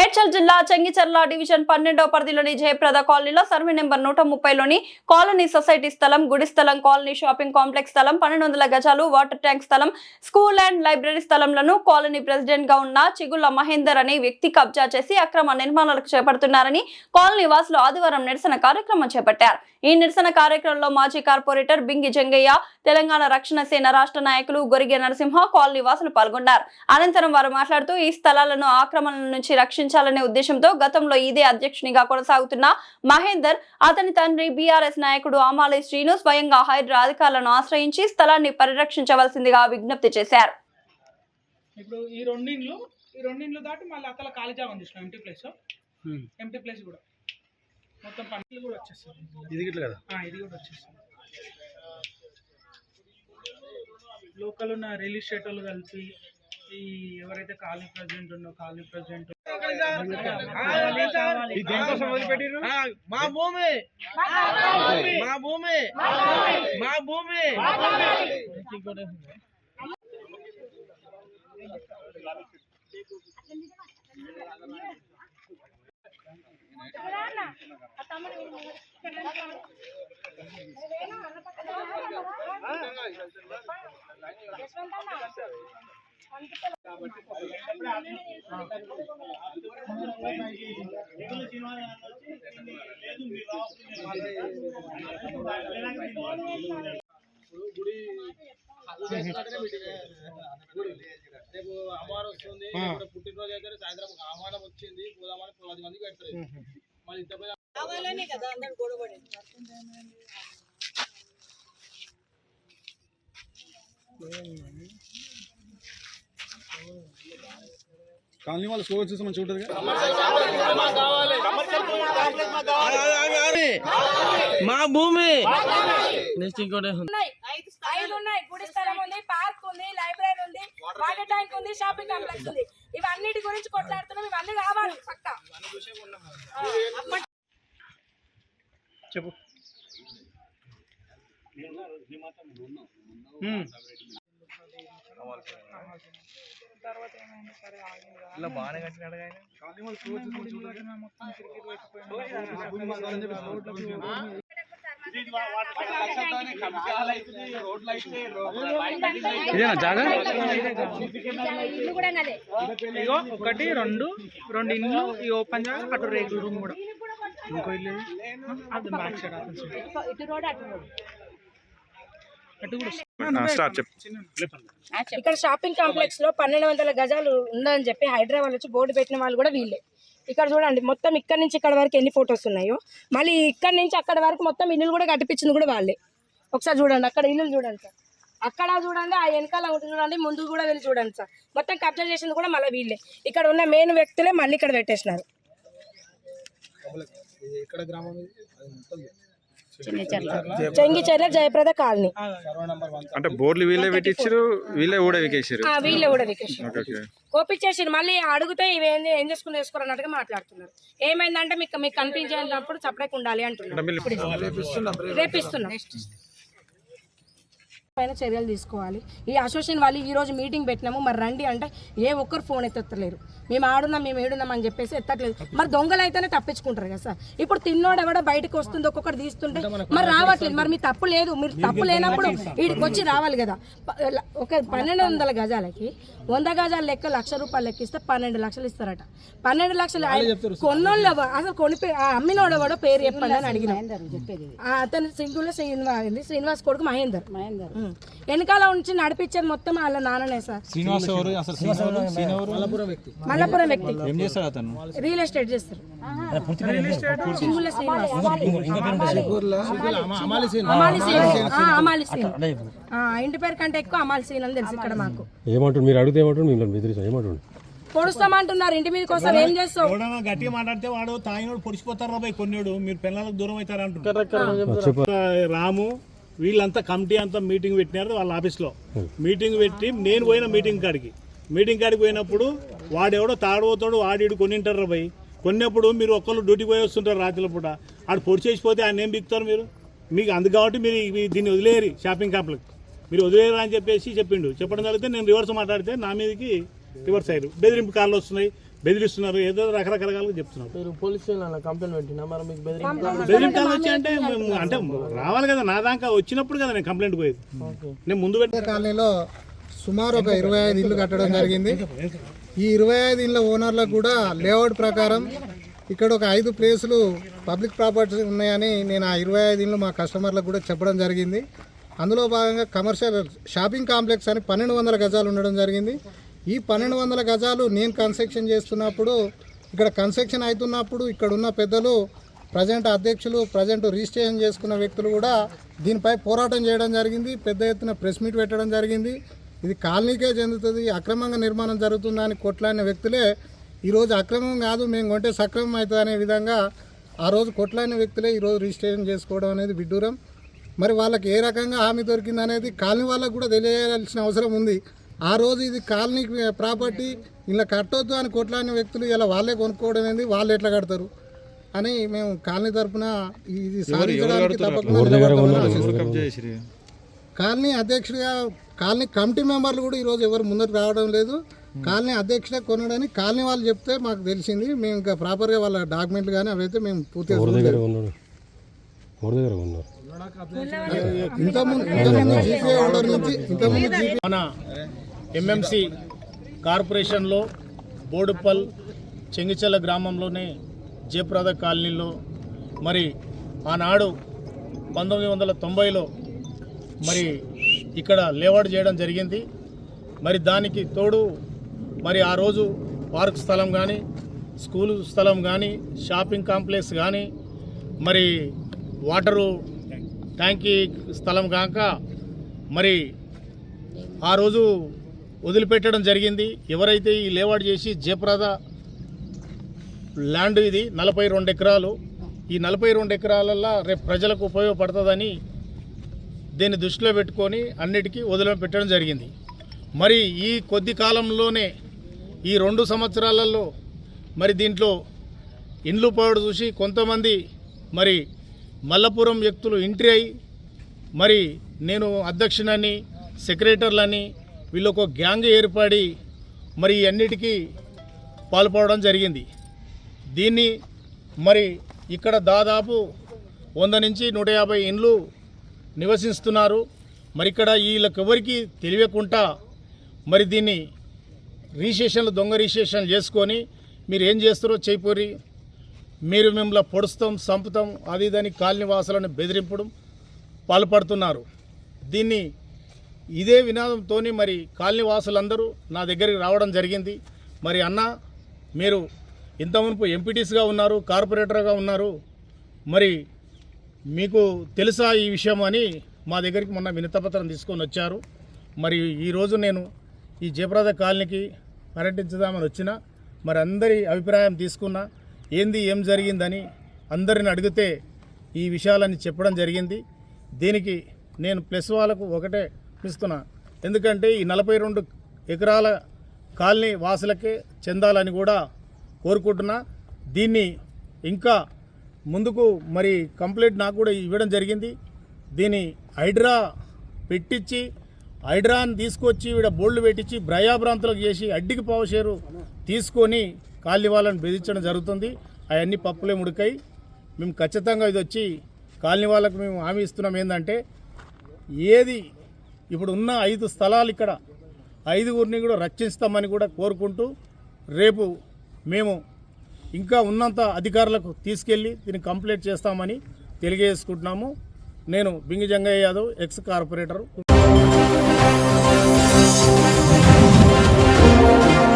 మేడ్చల్ జిల్లా చెంగిచెర్ల డివిజన్ 12వ పరిధిలోని జయప్రద కాలనీలో సర్వే నెంబర్ 130లోని కాలనీ సొసైటీ స్థలం, గుడి స్థలం, కాలనీ షాపింగ్ కాంప్లెక్స్ స్థలం, 1200 గజాలు వాటర్ ట్యాంక్ స్థలం, స్కూల్ అండ్ లైబ్రరీ స్థలంలను కాలనీ ప్రెసిడెంట్ గా ఉన్న చిగుళ్ల మహేందర్ అనే వ్యక్తి కబ్జా చేసి అక్రమ నిర్మాణాలకు చేపడుతున్నారని కాలనీ వాసులు ఆదివారం నిరసన కార్యక్రమం చేపట్టారు. ఈ నిరసన కార్యక్రమంలో మాజీ కార్పొరేటర్ బింగి జంగయ్య, తెలంగాణ రక్షణ సేన రాష్ట్ర నాయకులు గొరిగే నరసింహ, కాలనీ వాసులు పాల్గొన్నారు. అనంతరం వారు మాట్లాడుతూ ఈ స్థలాలను ఆక్రమణల నుంచి రక్షించాలనే ఉద్దేశంతో గతంలో ఇదే అధ్యక్షునిగా కొనసాగుతున్న మహేందర్, అతని తండ్రి బీఆర్ఎస్ నాయకుడు ఆమాలి శ్రీను స్వయంగా హైడ్రా అధికారులను ఆశ్రయించి స్థలాన్ని పరిరక్షించవలసిందిగా విజ్ఞప్తి చేశారు. ఇప్పుడు ఈ రెండిండ్లు దాటి మళ్ళీ అక్కడ ఖాళీ జాగా ఉంది, ఎంటీ ప్లేస్ కూడా మొత్తం పనులు కూడా వచ్చేస్తుంది. ఇది కూడా వచ్చేస్తుంది. లోకల్ ఉన్న రియల్ ఎస్టేట్ వాళ్ళు కలిపి ఈ ఎవరైతే కాలనీ ప్రెసిడెంట్ ఉన్నో కాలనీ ప్రెసిడెంట్ మా భూమి మా భూమి మా భూమి రేపు అమ్మవారు వస్తుంది, పుట్టినరోజు అయితే సాయంత్రం ఆహ్వానం వచ్చింది, పోదామని 10 మంది పెడతారు. మళ్ళీ ఇంత కాలనీ వాళ్ళు స్లో చూసి మంచిగా ఉంటుంది. మా భూమి గుడి స్థలం ఉంది, పార్క్ ఉంది, లైబ్రరీ ఉంది, వాటర్ ట్యాంక్ ఉంది, షాపింగ్ కాంప్లెక్స్ ఉంది. ఇవన్నిటి గురించి కొట్లాడుతున్నాం. ఇవన్నీ కావాలి పక్కా. చెప్పు. తర్వాత ఏమైంది? సరే ఇలా బాగానే కట్టినాడు. ఇదేనా జాగా? ఒకటి రెండు ఇండ్లు, ఈ ఓపెన్ జాగా, అటు రేకుల రూమ్ కూడా. ఇంకో ఇల్లు అది బ్యాక్ సైడ్ ఇక్కడ షాపింగ్ కాంప్లెక్స్ లో 1200 గజాలు ఉందని చెప్పి హైదరాబాద్ వచ్చి బోర్డు పెట్టిన వాళ్ళు కూడా వీళ్ళే. ఇక్కడ చూడండి, మొత్తం ఇక్కడ నుంచి ఇక్కడ వరకు ఎన్ని ఫొటోస్ ఉన్నాయో. మళ్ళీ ఇక్కడ నుంచి అక్కడ వరకు మొత్తం ఇల్లు కూడా కట్టిపించింది కూడా వాళ్ళే. ఒకసారి చూడండి, అక్కడ ఇల్లు చూడండి సార్, అక్కడ చూడండి, ఆ వెనకాల ఉంటుంది చూడండి, ముందు కూడా వెళ్ళి చూడండి సార్. మొత్తం కబ్జా చేసింది కూడా మళ్ళీ వీళ్ళే. ఇక్కడ ఉన్న మెయిన్ వ్యక్తులే మళ్ళీ ఇక్కడ పెట్టేసినారు. చెంగిచెర్ల జయప్రద కాలనీ అంటే బోర్డులు వీళ్ళే పెట్టించారు, వీళ్ళే కూడా వికేసారు. కోపించేసారు. మళ్ళీ అడిగితే ఇవేంది ఏం చేసుకుని వేసుకోరు అన్నట్టుగా మాట్లాడుతున్నారు. ఏమైందంటే మీకు కనిపించేటప్పుడు సపరేట్ ఉండాలి అంటున్నారు. రేపిస్తున్నాం పైన చర్యలు తీసుకోవాలి. ఈ అసోసియేషన్ వాళ్ళు ఈ రోజు మీటింగ్ పెట్టినాము, మరి రండి అంటే ఏ ఒక్కరు ఫోన్ ఎత్తలేరు. మేము ఏడున్నాం అని చెప్పేసి ఎత్తట్లేదు. మరి దొంగలు అయితేనే తప్పించుకుంటారు కదా సార్. ఇప్పుడు తిన్నోడు ఎవడో బయటకు వస్తుంది, ఒక్కొక్కటి తీస్తుంటే మరి రావట్లేదు. మరి మీ తప్పు లేదు, మీరు తప్పు లేనప్పుడు వీడికి వచ్చి రావాలి కదా. ఒక 1200 గజాలకి 100 గజాల లెక్క ₹1,00,000 లెక్కిస్తే 12 లక్షలు ఇస్తారట. 12 లక్షలు కొన్నోళ్ళు అసలు అమ్మినోడు ఎవడో పేరు చెప్పండి అని అడిగిన. అతను సింగుల శ్రీనివాస్ కొడుకు మహేందర్. వెనకాల ఉంచి నడిపించేది మొత్తం వాళ్ళ నాన్ననే సార్. మల్లపురం వ్యక్తి రియల్ ఎస్టేట్ చేస్తారు. ఇంటి పేరు కంటే ఎక్కువ అమాలి సీన్ అని తెలుసు ఇక్కడ మాకు. ఏమంటారు మీరు అడిగితే ఏమంటారు? పొడుస్తామంటున్నారు. ఇంటి మీదకి వస్తారు, ఏం చేస్తావు? గట్టిగా మాట్లాడితే వాడు తాగినోడు పొడిచిపోతారు రాబాయి. కొన్నాడు మీరు పిల్లలకు దూరం అవుతారు అంటున్నారు. రాము వీళ్ళంతా కమిటీ అంతా మీటింగ్ పెట్టినారు వాళ్ళ ఆఫీస్లో. మీటింగ్ పెట్టి నేను పోయిన మీటింగ్ కాడికి పోయినప్పుడు వాడెవడో తాడబోతాడు, వాడు కొనింటారు రాబాయి. కొన్నప్పుడు మీరు ఒక్కళ్ళు డ్యూటీకి పోయి వస్తుంటారు రాత్రిలో పూట. ఆడు పొడి చేసిపోతే ఆయన ఏం బిక్తారు మీరు? మీకు అందు కాబట్టి మీరు దీన్ని వదిలేరు, షాపింగ్ కాంప్లెక్స్ మీరు వదిలేరు అని చెప్పేసి చెప్పడం జరిగితే నేను రివర్స్ మాట్లాడితే నా మీదకి రివర్స్ అయ్యారు. బెదిరింపు కార్లు వస్తున్నాయి, బెదిరిస్తున్నారు, ఏదో రకరకాలుగా చెప్తున్నారు. మీరు పోలీస్ స్టేషన్లో కంప్లైంట్ పెట్టినా మరి మీకు బెదిరింపులు వచ్చి అంటే మేము అంటే రావాలి కదా, నా దాకా వచ్చినప్పుడు కదా నేను కంప్లైంట్ పోయేది. నేను ముందు పెట్టే కాలనీలో సుమారు ఒక 25 ఇళ్ళు కట్టడం జరిగింది. ఈ 25 ఇళ్ళ ఓనర్లకు కూడా లేఅవుట్ ప్రకారం ఇక్కడ ఒక 5 ప్లేసులు పబ్లిక్ ప్రాపర్టీస్ ఉన్నాయని నేను ఆ 25 ఇళ్ళు మా కస్టమర్లకు కూడా చెప్పడం జరిగింది. అందులో భాగంగా కమర్షియల్ షాపింగ్ కాంప్లెక్స్ అని 1200 గజాలు ఉండడం జరిగింది. ఈ 1200 గజాలు నేను కన్స్ట్రక్షన్ చేస్తున్నప్పుడు, ఇక్కడ కన్స్ట్రక్షన్ అవుతున్నప్పుడు ఇక్కడ ఉన్న పెద్దలు, ప్రజెంట్ అధ్యక్షులు, ప్రజెంట్ రిజిస్ట్రేషన్ చేసుకున్న వ్యక్తులు కూడా దీనిపై పోరాటం చేయడం జరిగింది. పెద్ద ఎత్తున ప్రెస్ మీట్ పెట్టడం జరిగింది. ఇది కాలనీకే చెందుతుంది, అక్రమంగా నిర్మాణం జరుగుతుందని కొట్లాడిన వ్యక్తులే ఈరోజు అక్రమం కాదు మేము కొంటే సక్రమం అవుతుంది అనే విధంగా ఆ రోజు కొట్లాడిన వ్యక్తులే ఈరోజు రిజిస్ట్రేషన్ చేసుకోవడం అనేది విడ్డూరం. మరి వాళ్ళకి ఏ రకంగా హామీ దొరికింది అనేది కాలనీ వాళ్ళకు కూడా తెలియాల్సిన అవసరం ఉంది. ఆ రోజు ఇది కాలనీ ప్రాపర్టీ ఇలా కట్టొద్దు అని కొట్లాడిన వ్యక్తులు ఇలా వాళ్ళే కొనుక్కోవడం ఏంది, వాళ్ళు ఎట్లా కడతారు అని మేము కాలనీ తరఫున ఇది సాధించడానికి తప్పకుండా నిలబడతామని ఆశిస్తున్నాం. కాలనీ అధ్యక్షుడిగా కాలనీ కమిటీ మెంబర్లు కూడా ఈరోజు ఎవరు ముందరకు రావడం లేదు. కాలనీ అధ్యక్షుడే కొనడని కాలనీ వాళ్ళు చెప్తే మాకు తెలిసింది. మేము ఇంకా ప్రాపర్గా వాళ్ళ డాక్యుమెంట్లు కానీ అవైతే మేము పూర్తిగా మన ఎంఎంసి కార్పొరేషన్లో బోడుపల్ చెంగిచెల్ల గ్రామంలోనే జయప్రద కాలనీలో మరి ఆనాడు 1990లో మరి ఇక్కడ లేఅవుట్ చేయడం జరిగింది. మరి దానికి తోడు మరి ఆ రోజు పార్క్ స్థలం కానీ, స్కూలు స్థలం కానీ, షాపింగ్ కాంప్లెక్స్ కానీ, మరి వాటరు ట్యాంకీ స్థలం కాక మరి ఆ రోజు వదిలిపెట్టడం జరిగింది. ఎవరైతే ఈ లేఅవుట్ చేసి జయప్రద ల్యాండ్ ఇది 42 ఎకరాలు. ఈ 42 ఎకరాలల్లో రేపు ప్రజలకు ఉపయోగపడుతుందని దీన్ని దృష్టిలో పెట్టుకొని అన్నిటికీ వదిలిపెట్టడం జరిగింది. మరి ఈ కొద్ది కాలంలోనే ఈ 2 సంవత్సరాలలో మరి దీంట్లో ఇండ్లు పోవడం చూసి కొంతమంది మరి మల్లపురం వ్యక్తులు ఎంట్రీ అయ్యి మరి నేను అధ్యక్షునని, సెక్రటరీలని వీళ్ళు ఒక గ్యాంగ్ ఏర్పడి మరి అన్నిటికీ పాల్పడడం జరిగింది. దీన్ని మరి ఇక్కడ దాదాపు 100 నుంచి 150 ఇండ్లు నివసిస్తున్నారు. మరి ఇక్కడ వీళ్ళకి ఎవరికి తెలియకుండా మరి దీన్ని రిజిస్ట్రేషన్లు, దొంగ రిజిస్ట్రేషన్లు చేసుకొని మీరు ఏం చేస్తారో చేయపోరి, మీరు మిమ్మల్ని పొడుస్తాం, చంపుతాం, అది దాని కాలనీ వాసులను బెదిరింపడం పాల్పడుతున్నారు. దీన్ని ఇదే వినాదంతో మరి కాలనీ వాసులందరూ నా దగ్గరికి రావడం జరిగింది. మరి అన్న, మీరు ఇంత మునుపు ఎంపీటీస్గా ఉన్నారు, కార్పొరేటర్గా ఉన్నారు, మరి మీకు తెలుసా ఈ విషయం అని మా దగ్గరికి మొన్న వినతిపత్రం తీసుకొని వచ్చారు. మరి ఈరోజు నేను ఈ జయప్రద కాలనీకి పర్యటించుదామని వచ్చిన, మరి అందరి అభిప్రాయం తీసుకున్నా, ఏంది ఏం జరిగిందని అందరిని అడిగితే ఈ విషయాలని చెప్పడం జరిగింది. దీనికి నేను ప్లస్ వాళ్ళకు ఒకటే ఇస్తున్నా, ఎందుకంటే ఈ 42 ఎకరాల కాలనీ వాసులకే చెందాలని కూడా కోరుకుంటున్నా. దీన్ని ఇంకా ముందుకు మరి కంప్లైంట్ నాకు కూడా ఇవ్వడం జరిగింది. దీన్ని హైడ్రా పెట్టించి, హైడ్రాని తీసుకొచ్చి ఇక్కడ బోర్డులు పెట్టించి భయాభ్రాంతులకు చేసి అడ్డికి పావుషేరు తీసుకొని కాలనీ వాళ్ళని బెదిరించడం జరుగుతుంది. అవన్నీ పప్పులే ముడికాయి. మేము ఖచ్చితంగా ఇది వచ్చి కాలనీ వాళ్ళకు మేము హామీ ఇస్తున్నాం ఏంటంటే, ఏది ఇప్పుడు ఉన్న 5 స్థలాలు ఇక్కడ 5గురిని కూడా రక్షిస్తామని కూడా కోరుకుంటూ, రేపు మేము ఇంకా ఉన్నంత అధికారులకు తీసుకెళ్ళి దీన్ని కంప్లీట్ చేస్తామని తెలియజేసుకుంటున్నాము. నేను బింగి జంగయ్య యాదవ్, ఎక్స్ కార్పొరేటర్.